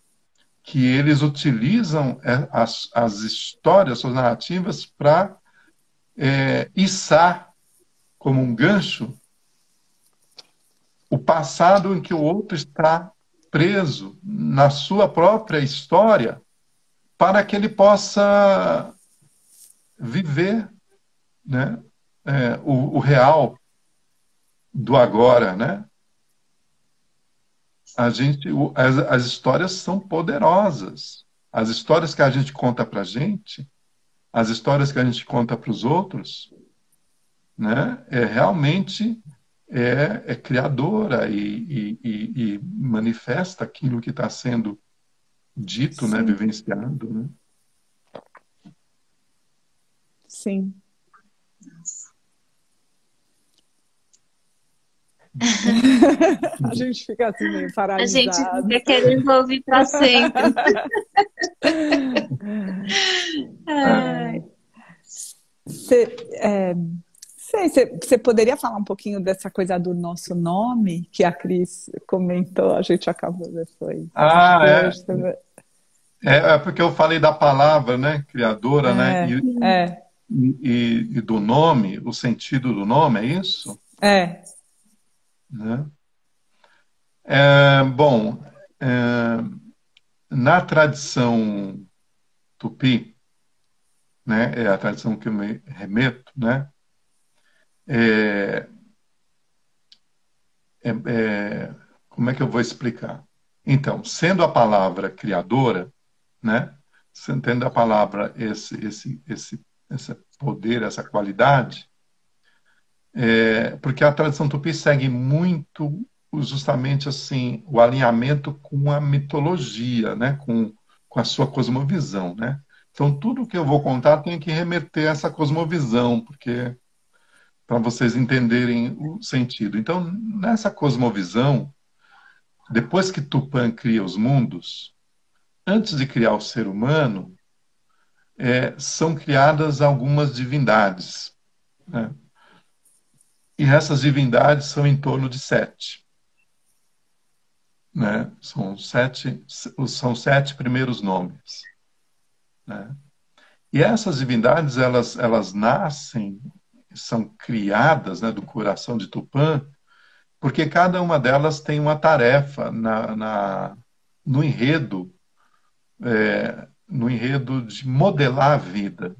que eles utilizam as histórias, suas narrativas, para içar como um gancho o passado em que o outro está preso na sua própria história, para que ele possa viver, né, o real do agora, né? As histórias são poderosas. As histórias que a gente conta para a gente, as histórias que a gente conta para os outros, né? Realmente criadora e manifesta aquilo que está sendo dito, né? Vivenciado, né? Sim. A gente fica assim meio paralisado. A gente fica querendo ouvir para sempre. Você poderia falar um pouquinho dessa coisa do nosso nome, que a Cris comentou, a gente acabou depois. É porque eu falei da palavra, né? Criadora, né? e do nome, o sentido do nome, é isso? É. Né? Bom, na tradição tupi, né, é a tradição que eu me remeto, né, é, como é que eu vou explicar? Então, sendo a palavra criadora, né, tendo a palavra esse poder, essa qualidade, porque a tradição tupi segue muito justamente assim o alinhamento com a mitologia, né, com a sua cosmovisão, né? Então tudo que eu vou contar tem que remeter a essa cosmovisão, porque para vocês entenderem o sentido. Então, nessa cosmovisão, depois que Tupã cria os mundos, antes de criar o ser humano, são criadas algumas divindades, né? E essas divindades são em torno de 7. Né? São sete primeiros nomes. Né? E essas divindades, elas nascem, são criadas, né, do coração de Tupã, porque cada uma delas tem uma tarefa no enredo, no enredo de modelar a vida,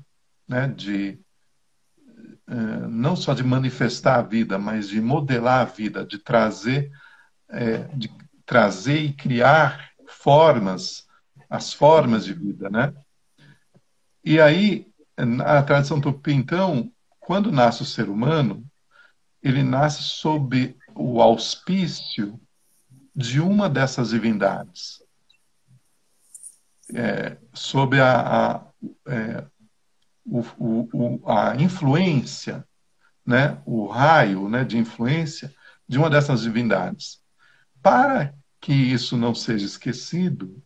né? Não só de manifestar a vida, mas de modelar a vida, de trazer e criar as formas de vida, né? E aí, a tradição tupi, então, quando nasce o ser humano, ele nasce sob o auspício de uma dessas divindades, sob a influência, né, o raio, né, de influência de uma dessas divindades. Para que isso não seja esquecido,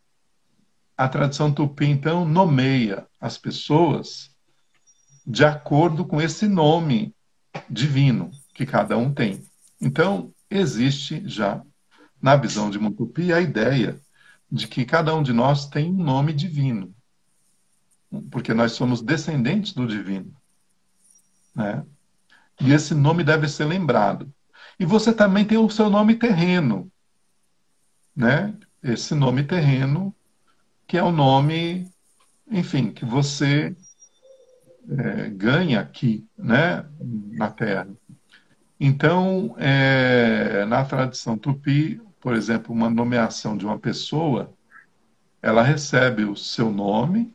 a tradição tupi, então, nomeia as pessoas de acordo com esse nome divino que cada um tem. Então, existe já, na visão de Mutupi, a ideia de que cada um de nós tem um nome divino, porque nós somos descendentes do divino, né? E esse nome deve ser lembrado. E você também tem o seu nome terreno, né? Esse nome terreno, que é o nome, enfim, que você ganha aqui, né, na Terra. Então, na tradição tupi, por exemplo, uma nomeação de uma pessoa, ela recebe o seu nome,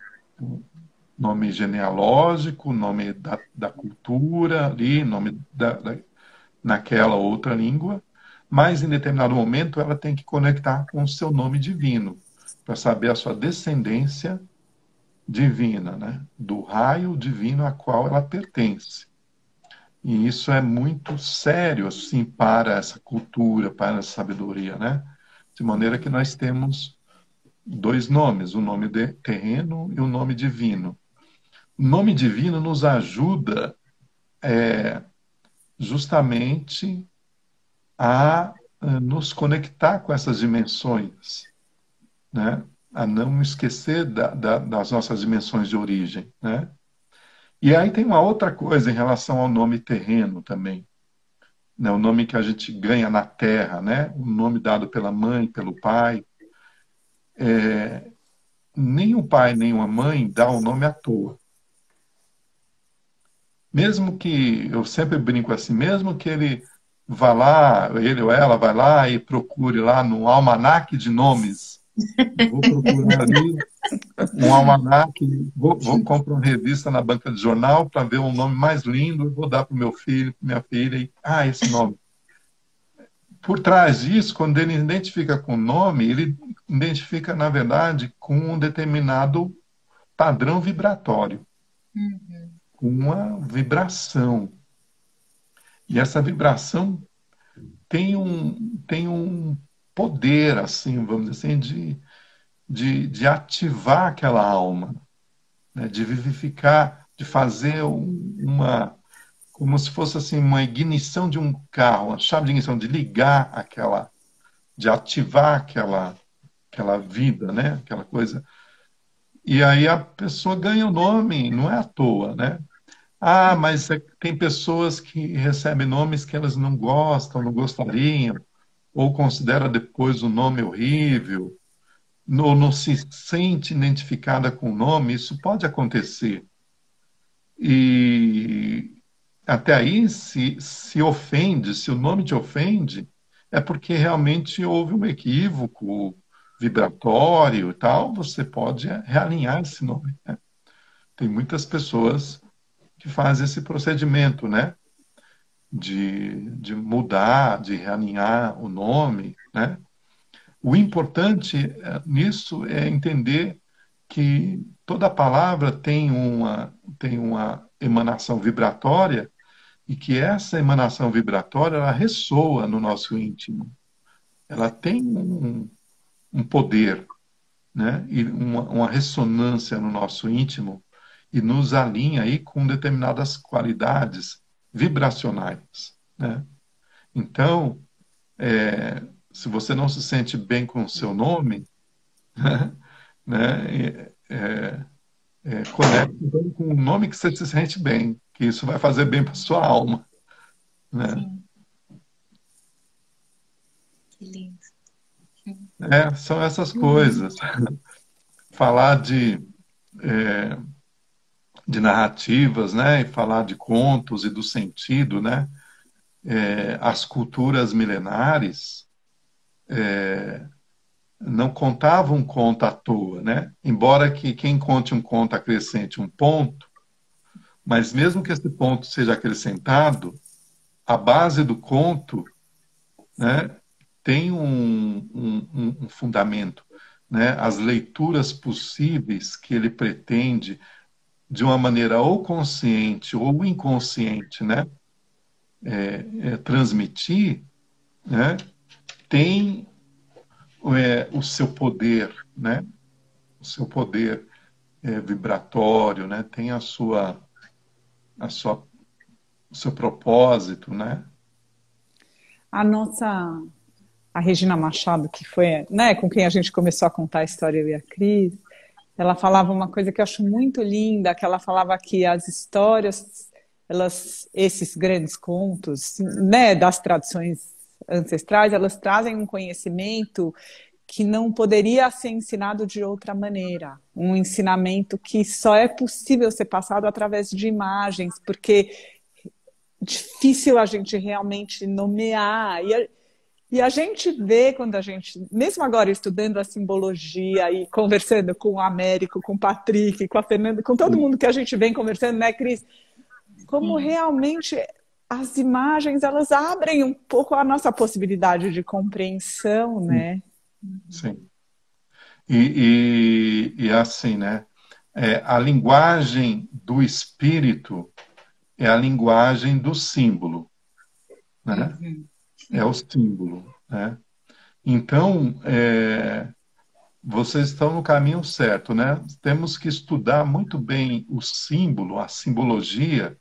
nome genealógico, nome da cultura ali, nome naquela outra língua, mas em determinado momento ela tem que conectar com o seu nome divino, para saber a sua descendência divina, né? Do raio divino a qual ela pertence. E isso é muito sério, assim, para essa cultura, para essa sabedoria, né? De maneira que nós temos 2 nomes, o nome terreno e o nome divino. O nome divino nos ajuda justamente a nos conectar com essas dimensões, né? A não esquecer das nossas dimensões de origem, né? E aí tem uma outra coisa em relação ao nome terreno também, né? O nome que a gente ganha na terra, né? O nome dado pela mãe, pelo pai. Nem o pai, nem a mãe dá o nome à toa. Mesmo que, eu sempre brinco assim, mesmo que ele vá lá, ele ou ela vai lá e procure lá no almanaque de nomes. Vou procurar ali um almanaque, vou comprar uma revista na banca de jornal para ver um nome mais lindo, vou dar para o meu filho, para minha filha, e esse nome. Por trás disso, quando ele identifica com o nome, ele identifica, na verdade, com um determinado padrão vibratório, com uma vibração. E essa vibração tem um poder, assim, vamos dizer assim, de ativar aquela alma, né? De vivificar, de fazer como se fosse assim, uma ignição de um carro, uma chave de ignição, de ligar de ativar aquela vida, né? Aquela coisa. E aí a pessoa ganha o nome, não é à toa, né? Ah, mas tem pessoas que recebem nomes que elas não gostam, não gostariam, ou considera depois o nome horrível, ou não se sente identificada com o nome, isso pode acontecer. E até aí, se ofende, se o nome te ofende, é porque realmente houve um equívoco vibratório e tal, você pode realinhar esse nome, né? Tem muitas pessoas que fazem esse procedimento, né? De mudar, de realinhar o nome, né? O importante nisso é entender que toda palavra tem uma emanação vibratória e que essa emanação vibratória ela ressoa no nosso íntimo. Ela tem um poder, né? E uma ressonância no nosso íntimo e nos alinha aí com determinadas qualidades vibracionais, né? Então, se você não se sente bem com o seu nome, né, conecte então com o nome que você se sente bem, que isso vai fazer bem para sua alma, né? Sim, que lindo. São essas coisas. Falar de narrativas, né, e falar de contos e do sentido, né? As culturas milenares não contavam um conto à toa, né? Embora que quem conte um conto acrescente um ponto, mas mesmo que esse ponto seja acrescentado, a base do conto, né, tem um fundamento, né? As leituras possíveis que ele pretende, de uma maneira ou consciente ou inconsciente, né, transmitir, né, tem o seu poder, né? O seu poder vibratório, né? Tem a sua, o seu propósito, né? A nossa, a Regina Machado, que foi, né, com quem a gente começou a contar a história, eu e a Cris, ela falava uma coisa que eu acho muito linda, que ela falava que as histórias, esses grandes contos, né, das tradições ancestrais, elas trazem um conhecimento que não poderia ser ensinado de outra maneira. Um ensinamento que só é possível ser passado através de imagens, porque é difícil a gente realmente nomear. E a gente vê quando a gente, mesmo agora estudando a simbologia e conversando com o Américo, com o Patrick, com a Fernanda, com todo mundo que a gente vem conversando, né, Cris? Como realmente as imagens, elas abrem um pouco a nossa possibilidade de compreensão, né? Sim. E assim, né? A linguagem do espírito é a linguagem do símbolo, né? É o símbolo, né? Então, vocês estão no caminho certo, né? Temos que estudar muito bem o símbolo, a simbologia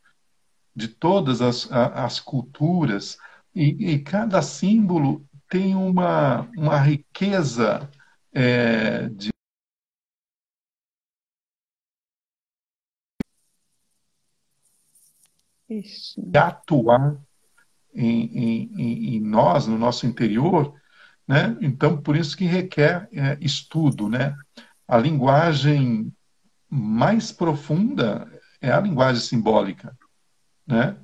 de todas as culturas, e cada símbolo tem uma riqueza de Ixi. atuar em nós, no nosso interior, né? Então, por isso que requer estudo, né? A linguagem mais profunda é a linguagem simbólica, né?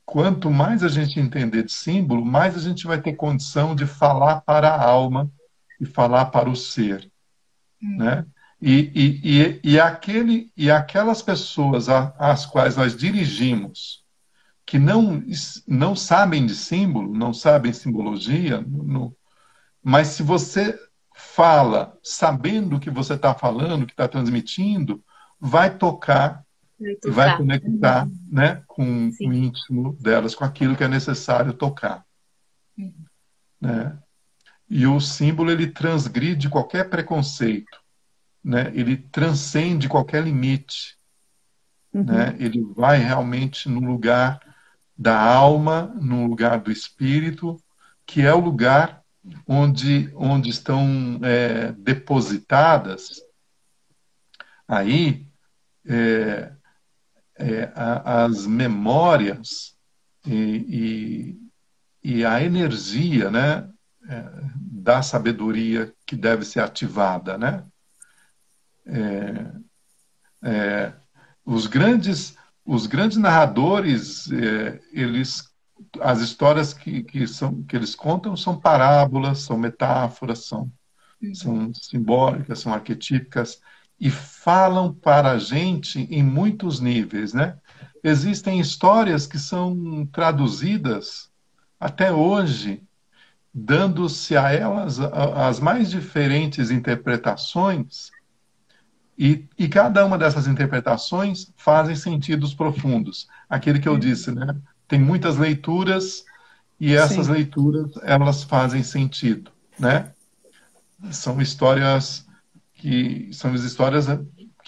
Quanto mais a gente entender de símbolo, mais a gente vai ter condição de falar para a alma e falar para o ser, né? E aquelas pessoas às quais nós dirigimos que não sabem de símbolo, não sabem simbologia, mas se você fala sabendo o que você está falando, que está transmitindo, vai tocar Vai e vai tocar. conectar, né, com o Sim. íntimo delas, com aquilo que é necessário tocar, né? E o símbolo ele transgride qualquer preconceito, né? Ele transcende qualquer limite, né? Ele vai realmente no lugar da alma, no lugar do espírito, que é o lugar onde estão depositadas aí as memórias e a energia, né, da sabedoria que deve ser ativada, né? Os grandes narradores, as histórias que eles contam são parábolas, são metáforas, são simbólicas, são arquetípicas e falam para a gente em muitos níveis, né? Existem histórias que são traduzidas até hoje, dando-se a elas as mais diferentes interpretações, e cada uma dessas interpretações fazem sentidos profundos. Aquele que eu disse, né? Tem muitas leituras e essas leituras, elas fazem sentido, né? São histórias que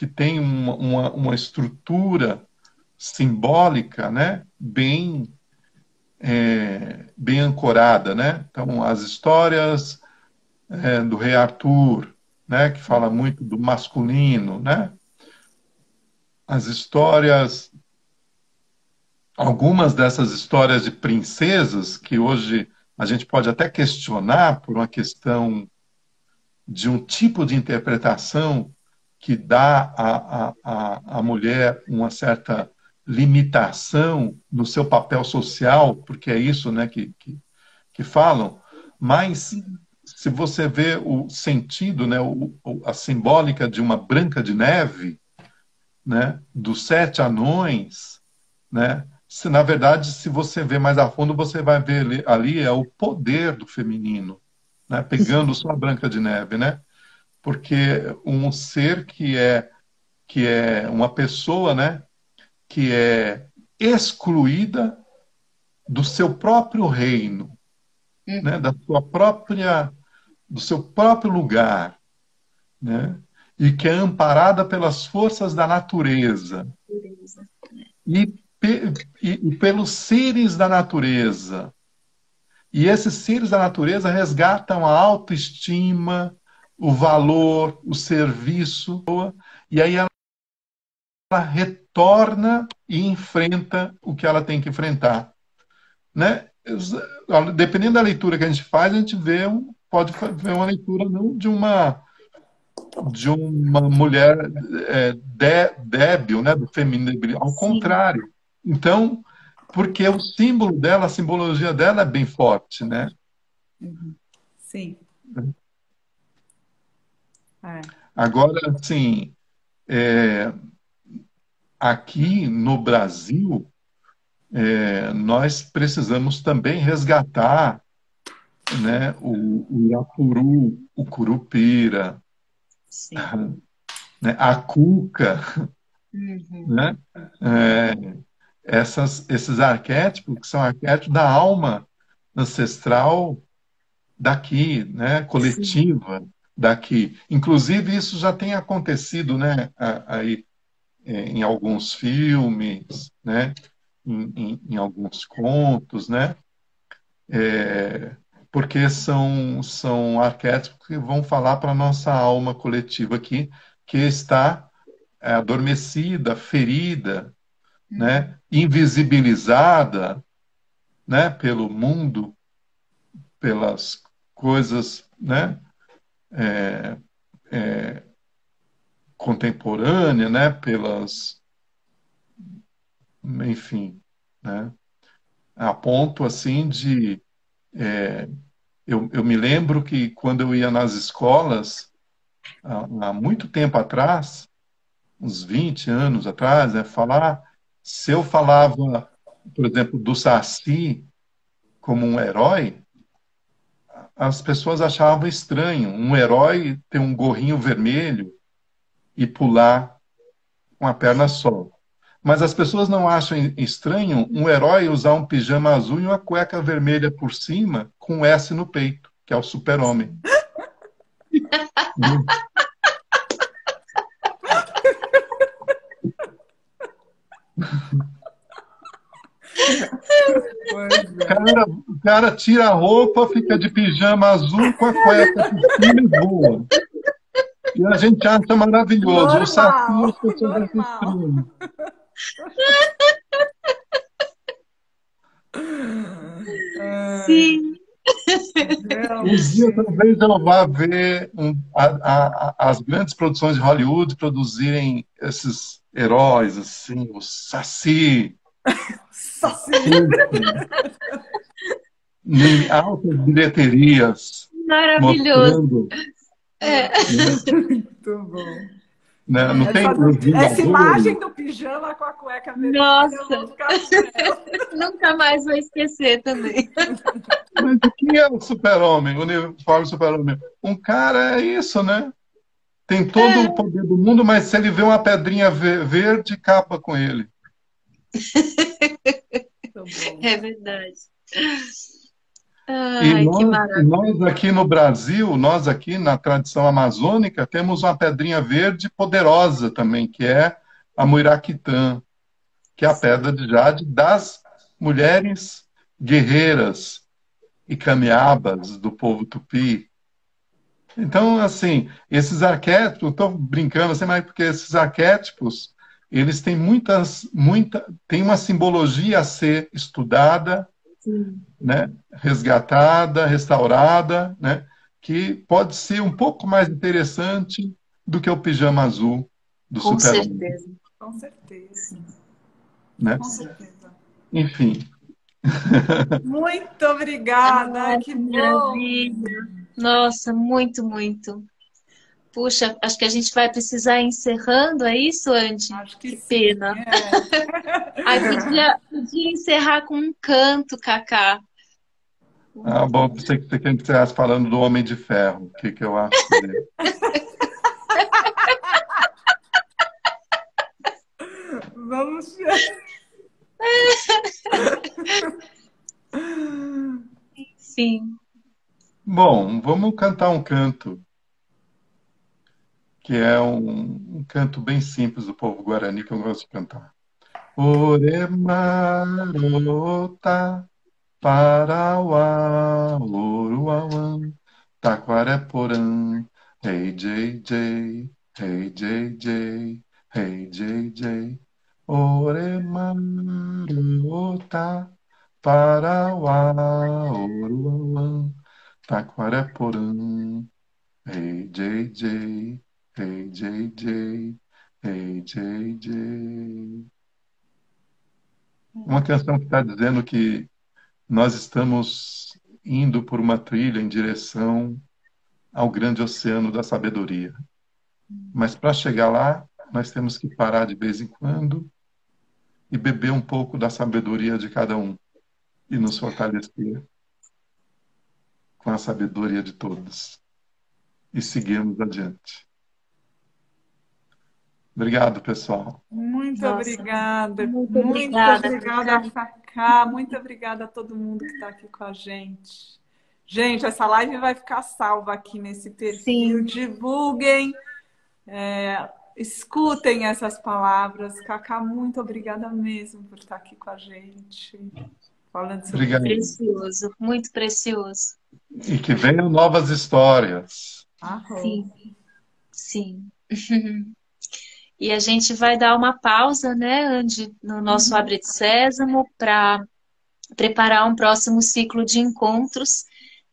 têm uma estrutura simbólica, né? Bem ancorada, né? Então, as histórias do Rei Arthur, né? Que fala muito do masculino, né? As histórias, algumas dessas histórias de princesas, que hoje a gente pode até questionar por uma questão de um tipo de interpretação que dá à mulher uma certa limitação no seu papel social, porque é isso, né, que falam, mas se você vê o sentido, né, a simbólica de uma Branca de Neve, né, dos 7 anões, né, na verdade, se você vê mais a fundo, você vai ver ali o poder do feminino, né, pegando só a Branca de Neve, né, porque um ser que é uma pessoa, né, que é excluída do seu próprio reino, né, do seu próprio lugar, né, e que é amparada pelas forças da natureza e pelos seres da natureza. E esses seres da natureza resgatam a autoestima, o valor, o serviço, e aí ela retorna e enfrenta o que ela tem que enfrentar, né? Dependendo da leitura que a gente faz, a gente pode ver uma leitura não de uma mulher débil, né, do feminino, ao contrário. Então, porque o símbolo dela, a simbologia dela é bem forte, né? Sim. Agora, assim, aqui no Brasil, nós precisamos também resgatar, né, o Irapuru, o Curupira, né, a Cuca, né? Esses arquétipos que são arquétipos da alma ancestral daqui, né, coletiva daqui. Inclusive, isso já tem acontecido, né, aí, em alguns filmes, né, em alguns contos, né, porque são arquétipos que vão falar para a nossa alma coletiva aqui, que está adormecida, ferida, né, invisibilizada, né, pelo mundo, pelas coisas, né, contemporâneas, né, enfim, né, a ponto assim de eu me lembro que quando eu ia nas escolas há muito tempo atrás, uns 20 anos atrás, se eu falava, por exemplo, do Saci como um herói, as pessoas achavam estranho um herói ter um gorrinho vermelho e pular com a perna só. Mas as pessoas não acham estranho um herói usar um pijama azul e uma cueca vermelha por cima com um S no peito, que é o super-homem. O cara tira a roupa, fica de pijama azul com a cueca por cima e voa. E a gente acha maravilhoso. Normal, o Saci, as pessoas acham estranho. Sim. Um dia talvez eu vá ver as grandes produções de Hollywood produzirem esses heróis, assim, o Saci, em altas bilheterias, Maravilhoso. mostrando, É. Muito bom. né? Não tem os Essa imagem Vingadores. do pijama com a cueca vermelha, eu Nossa, vou ficar com ela. nunca mais vou esquecer também. Mas o que é o super-homem, o uniforme super-homem? Um cara é isso, né? Tem todo o poder do mundo, mas se ele vê uma pedrinha verde, capa com ele. É verdade. E Ai, que maravilha. nós aqui no Brasil, nós aqui na tradição amazônica, temos uma pedrinha verde poderosa também, que é a Muiraquitã, que é a pedra de jade das mulheres guerreiras e camiabas do povo tupi. Então, assim, esses arquétipos, estou brincando assim, mas porque esses arquétipos, eles têm tem uma simbologia a ser estudada, Sim, né, resgatada, restaurada, né, que pode ser um pouco mais interessante do que o pijama azul do com Super-Homem, certeza. Com certeza. né? Com certeza. Enfim, Muito obrigada. Ai, Ai, que que bom. maravilha. Nossa, muito, muito. Puxa, acho que a gente vai precisar ir encerrando, é isso, Andy? Acho que Que sim. pena. Ai, podia encerrar com um canto, Cacá. bom, pensei que você estivesse falando do Homem de Ferro, o que eu acho dele. Vamos. Sim. Bom, vamos cantar um canto, que é um canto bem simples do povo guarani, que eu gosto de cantar. Oremarota, Parauá, Uruauã, Taquareporã, Hey JJ, Hey JJ, Hey JJ, Oremarota, Parauá, Uruauã, Taquareporã, Hey JJ, Hey JJ, Hey JJ. Uma canção que está dizendo que nós estamos indo por uma trilha em direção ao grande oceano da sabedoria. Mas para chegar lá, nós temos que parar de vez em quando e beber um pouco da sabedoria de cada um e nos fortalecer com a sabedoria de todos e seguirmos adiante. Obrigado, pessoal. Muito Nossa, obrigada. muito Muito obrigada, obrigada, Cacá. Muito obrigada a todo mundo que está aqui com a gente. Gente, essa live vai ficar salva aqui nesse perfil. Sim. Divulguem, escutem essas palavras. Cacá, muito obrigada mesmo por estar aqui com a gente. Falando sobre Obrigado. Precioso, muito precioso. E que venham novas histórias. Sim, sim. E a gente vai dar uma pausa, né, Andy, no nosso Abre de Sésamo para preparar um próximo ciclo de encontros.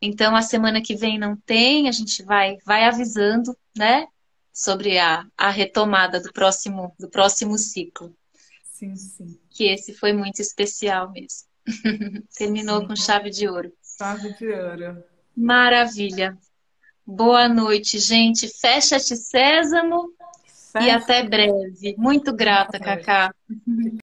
Então, a semana que vem não tem, a gente vai avisando, né, sobre a retomada do próximo ciclo. Sim, sim. Que esse foi muito especial mesmo. Terminou com chave de ouro. Chave de ouro. Maravilha. Boa noite, gente. Fecha-te, Sésamo. E até breve. Muito grata, Cacá.